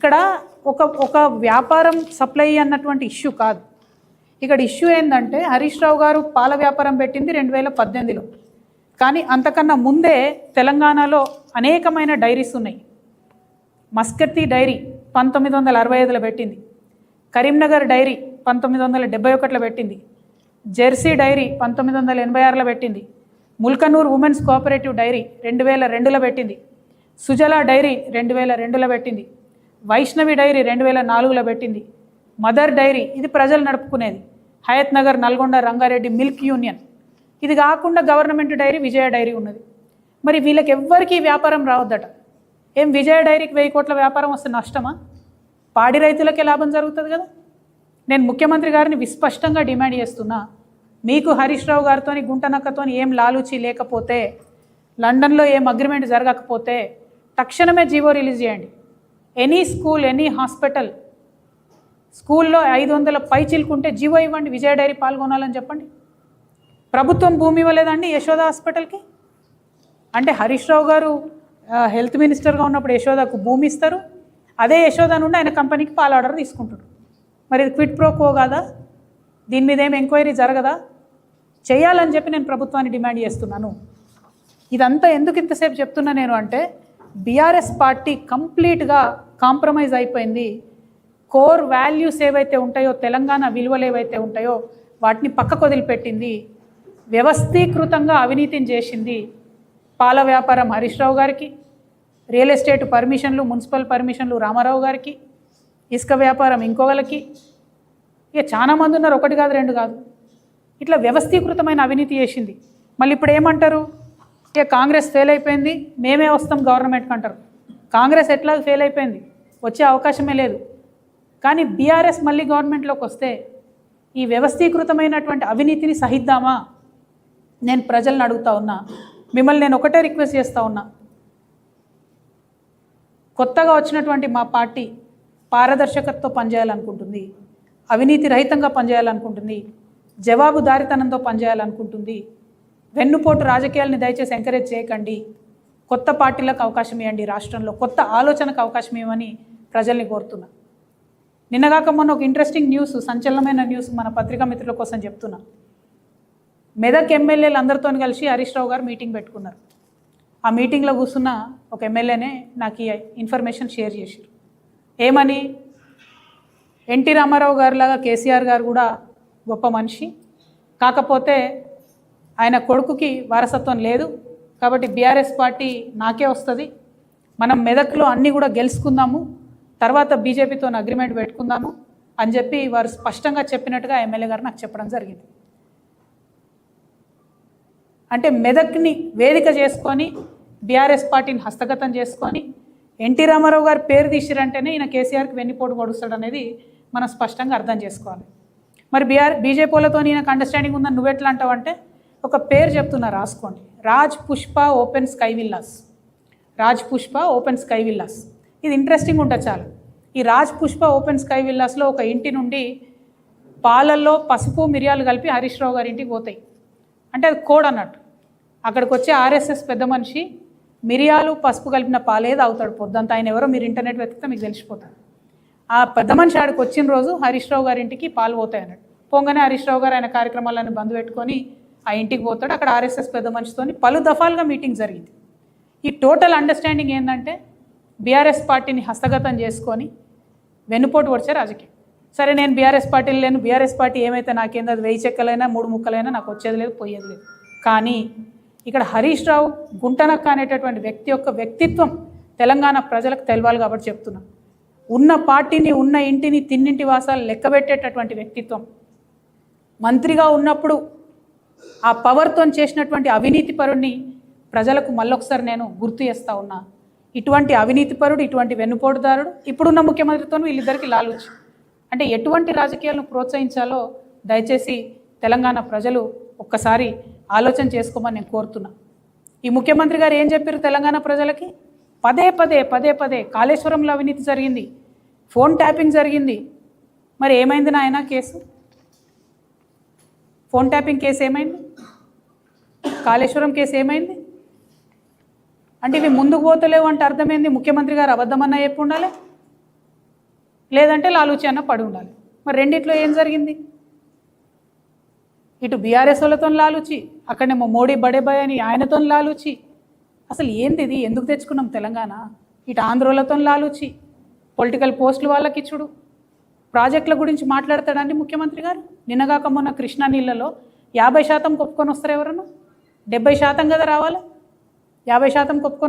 ఇక్కడ ఒక వ్యాపారం సప్లై అన్నటువంటి ఇష్యూ కాదు. ఇక్కడ ఇష్యూ ఏంటంటే హరీష్ రావు గారు పాల వ్యాపారం పెట్టింది 2018లో. కానీ అంతకన్నా ముందే తెలంగాణలో అనేకమైన డైరీస్ ఉన్నాయి. మస్కత్తి డైరీ 1965లో పెట్టింది, కరీంనగర్ డైరీ 1971లో పెట్టింది, జెర్సీ డైరీ 1986లో పెట్టింది, ముల్కనూర్ ఉమెన్స్ కోఆపరేటివ్ డైరీ 2002లో పెట్టింది, సుజలా డైరీ 2002లో పెట్టింది, వైష్ణవి డైరీ 2004లో పెట్టింది, మదర్ డైరీ ఇది ప్రజలు నడుపుకునేది, హయత్ నగర్ నల్గొండ రంగారెడ్డి మిల్క్ యూనియన్, ఇది కాకుండా గవర్నమెంట్ డైరీ విజయ డైరీ ఉన్నది. మరి వీళ్ళకి ఎవ్వరికీ వ్యాపారం రావద్దట. ఏం విజయ డైరీకి 1000 కోట్ల వ్యాపారం వస్తే నష్టమా? పాడి రైతులకే లాభం జరుగుతుంది కదా. నేను ముఖ్యమంత్రి గారిని విస్పష్టంగా డిమాండ్ చేస్తున్నా, మీకు హరీష్ రావు గారితో గుంటనక్కతో ఏం లాలూచి లేకపోతే, లండన్లో ఏం అగ్రిమెంట్ జరగకపోతే తక్షణమే జీవో రిలీజ్ చేయండి. ఎనీ స్కూల్ ఎనీ హాస్పిటల్ స్కూల్లో 500 పైచిలుకుంటే జీవో ఇవ్వండి, విజయ డైరీ పాల్గొనాలని చెప్పండి. ప్రభుత్వం భూమి ఇవ్వలేదండి యశోద హాస్పిటల్కి. అంటే హరీష్ రావు గారు హెల్త్ మినిస్టర్గా ఉన్నప్పుడు యశోదకు భూమి ఇస్తారు, అదే యశోద నుండి ఆయన కంపెనీకి పాల ఆర్డర్ తీసుకుంటాడు. మరి ఇది క్విట్ ప్రో కో కాదా? దీని మీద ఏం ఎంక్వైరీ జరగదా? చేయాలని చెప్పి నేను ప్రభుత్వాన్ని డిమాండ్ చేస్తున్నాను. ఇదంతా ఎందుకు ఇంతసేపు చెప్తున్నా నేను అంటే, బీఆర్ఎస్ పార్టీ కంప్లీట్గా కాంప్రమైజ్ అయిపోయింది. కోర్ వాల్యూస్ ఏవైతే ఉంటాయో, తెలంగాణ విలువలు ఏవైతే ఉంటాయో వాటిని పక్కకు వదిలిపెట్టింది. వ్యవస్థీకృతంగా అవినీతిని చేసింది. పాల వ్యాపారం హరీష్ రావు గారికి, రియల్ ఎస్టేట్ పర్మిషన్లు మున్సిపల్ పర్మిషన్లు రామారావు గారికి, ఇసుక వ్యాపారం ఇంకొకరికి, ఇక చాలామంది ఉన్నారు, 1 కాదు 2 కాదు. ఇట్లా వ్యవస్థీకృతమైన అవినీతి చేసింది. మళ్ళీ ఇప్పుడు ఏమంటారు, ఇక కాంగ్రెస్ ఫెయిల్ అయిపోయింది, మేమే వస్తాం గవర్నమెంట్కి అంటారు. కాంగ్రెస్ ఎట్లా ఫెయిల్ అయిపోయింది, వచ్చే అవకాశమే లేదు. కానీ బీఆర్ఎస్ మళ్ళీ గవర్నమెంట్లోకి వస్తే ఈ వ్యవస్థీకృతమైనటువంటి అవినీతిని సహిద్దామా? నేను ప్రజలను అడుగుతా ఉన్నా, మిమ్మల్ని నేను ఒకటే రిక్వెస్ట్ చేస్తూ ఉన్నా, కొత్తగా వచ్చినటువంటి మా పార్టీ పారదర్శకతతో పనిచేయాలనుకుంటుంది, అవినీతి రహితంగా పనిచేయాలనుకుంటుంది, జవాబుదారితనంతో పనిచేయాలనుకుంటుంది. వెన్నుపోటు రాజకీయాలని దయచేసి ఎంకరేజ్ చేయకండి. కొత్త పార్టీలకు అవకాశం ఇవ్వండి, రాష్ట్రంలో కొత్త ఆలోచనకు అవకాశం ఇవ్వమని ప్రజల్ని కోరుతున్నా. నిన్నగాక మొన్న ఒక ఇంట్రెస్టింగ్ న్యూస్, సంచలనమైన న్యూస్ మన పత్రికా మిత్రుల కోసం చెప్తున్నా. మెదక్ ఎమ్మెల్యేలు అందరితో కలిసి హరీష్ రావు గారు మీటింగ్ పెట్టుకున్నారు. ఆ మీటింగ్లో కూర్చున్న ఒక ఎమ్మెల్యేనే నాకు ఈ ఇన్ఫర్మేషన్ షేర్ చేశారు. ఏమని, ఎన్టీ రామారావు గారిలాగా కేసీఆర్ గారు కూడా గొప్ప మనిషి, కాకపోతే ఆయన కొడుకుకి వారసత్వం లేదు, కాబట్టి బీఆర్ఎస్ పార్టీ నాకే వస్తుంది, మనం మెదక్లో అన్నీ కూడా గెలుచుకుందాము, తర్వాత బీజేపీతో అగ్రిమెంట్ పెట్టుకుందాము అని చెప్పి వారు స్పష్టంగా చెప్పినట్టుగా ఎమ్మెల్యే గారు నాకు చెప్పడం జరిగింది. అంటే మెదక్ని వేదిక చేసుకొని బీఆర్ఎస్ పార్టీని హస్తగతం చేసుకొని ఎన్టీ రామారావు గారి పేరు తీసిరంటేనే ఈయన కేసీఆర్కి వెన్నుపోటు పొడుస్తాడు అనేది మనం స్పష్టంగా అర్థం చేసుకోవాలి. మరి బీజేపీలతో ఈయనకు అండర్స్టాండింగ్ ఉందని నువ్వెట్లా అంటావంటే, ఒక పేరు చెప్తున్నా రాసుకోండి, Raj Pushpa open sky villas. Raj Pushpa open sky villas, ఇది ఇంట్రెస్టింగ్ ఉంటుంది చాలా. ఈ రాజ్ పుష్ప ఓపెన్ స్కై విల్లాస్లో ఒక ఇంటి నుండి పాలల్లో పసుపు మిరియాలు కలిపి హరీష్ రావు గారి ఇంటికి పోతాయి. అంటే అది కోడ్ అన్నట్టు. అక్కడికి వచ్చే ఆర్ఎస్ఎస్ పెద్ద మనిషి మిరియాలు పసుపు కలిపిన పాలేది అవుతాడు పొద్దంతా. ఆయన ఎవరో మీరు ఇంటర్నెట్ వెతికితే మీకు తెలిసిపోతాడు. ఆ పెద్ద మనిషి ఆడికి వచ్చిన రోజు హరీష్ రావు గారి ఇంటికి పాలు పోతాయి అన్నట్టు. పోగానే హరీష్ రావు గారు ఆయన కార్యక్రమాలను బంద్ పెట్టుకొని ఆ ఇంటికి పోతాడు. అక్కడ ఆర్ఎస్ఎస్ పెద్ద మనిషితో పలు దఫాలుగా మీటింగ్ జరిగింది. ఈ టోటల్ అండర్స్టాండింగ్ ఏంటంటే, బీఆర్ఎస్ పార్టీని హస్తగతం చేసుకొని వెన్నుపోటు పొడిచే రాజకీయం. సరే, నేను బీఆర్ఎస్ పార్టీలు లేను, బీఆర్ఎస్ పార్టీ ఏమైతే నాకేందో అది 1000 చెక్కలైనా 3 ముక్కలైనా నాకు వచ్చేది లేదు, పోయేది లేదు. కానీ ఇక్కడ హరీష్ రావు గుంటనక్క అనేటటువంటి వ్యక్తి యొక్క వ్యక్తిత్వం తెలంగాణ ప్రజలకు తెలవాలి కాబట్టి చెప్తున్నా. ఉన్న పార్టీని, ఉన్న ఇంటిని, తిన్నింటి వాసాలు లెక్కబెట్టేటటువంటి వ్యక్తిత్వం. మంత్రిగా ఉన్నప్పుడు ఆ పవర్తో చేసినటువంటి అవినీతి పరుడిని ప్రజలకు మళ్ళొకసారి నేను గుర్తు చేస్తూ ఉన్నా. ఇటువంటి అవినీతి పరుడు, ఇటువంటి వెన్నుపోటుదారుడు ఇప్పుడున్న ముఖ్యమంత్రితో వీళ్ళిద్దరికీ లాలూచి. అంటే ఎటువంటి రాజకీయాలను ప్రోత్సహించాలో దయచేసి తెలంగాణ ప్రజలు ఒక్కసారి ఆలోచన చేసుకోమని నేను కోరుతున్నా. ఈ ముఖ్యమంత్రి గారు ఏం చెప్పారు తెలంగాణ ప్రజలకి? పదే పదే కాళేశ్వరంలో అవినీతి జరిగింది, ఫోన్ ట్యాపింగ్ జరిగింది. మరి ఏమైంది నాయన కేసు? ఫోన్ ట్యాపింగ్ కేసు ఏమైంది? కాళేశ్వరం కేసు ఏమైంది? అంటే ఇవి ముందుకు పోతలేవు అంటే అర్థమైంది ముఖ్యమంత్రి గారు అబద్ధమన్నా చెప్పి ఉండాలి. లేదంటే లాలూచి అన్న పడి ఉండాలి. మరి రెండిట్లో ఏం జరిగింది? ఇటు బీఆర్ఎస్ వాళ్ళతో లాలూచి, అక్కడనేమో మోడీ బడే బాయ్ అని ఆయనతో లాలూచి. అసలు ఏంది ఇది? ఎందుకు తెచ్చుకున్నాం తెలంగాణ? ఇటు ఆంధ్రోలతో లాలూచి, పొలిటికల్ పోస్టులు వాళ్ళకి ఇచ్చుడు. ప్రాజెక్టుల గురించి మాట్లాడతాడండి ముఖ్యమంత్రి గారు. నిన్నగాక మొన్న కృష్ణా నీళ్ళలో 50% ఒప్పుకొని వస్తారు ఎవరన్నా? 70% కదా రావాలి. 50% ఒప్పుకొని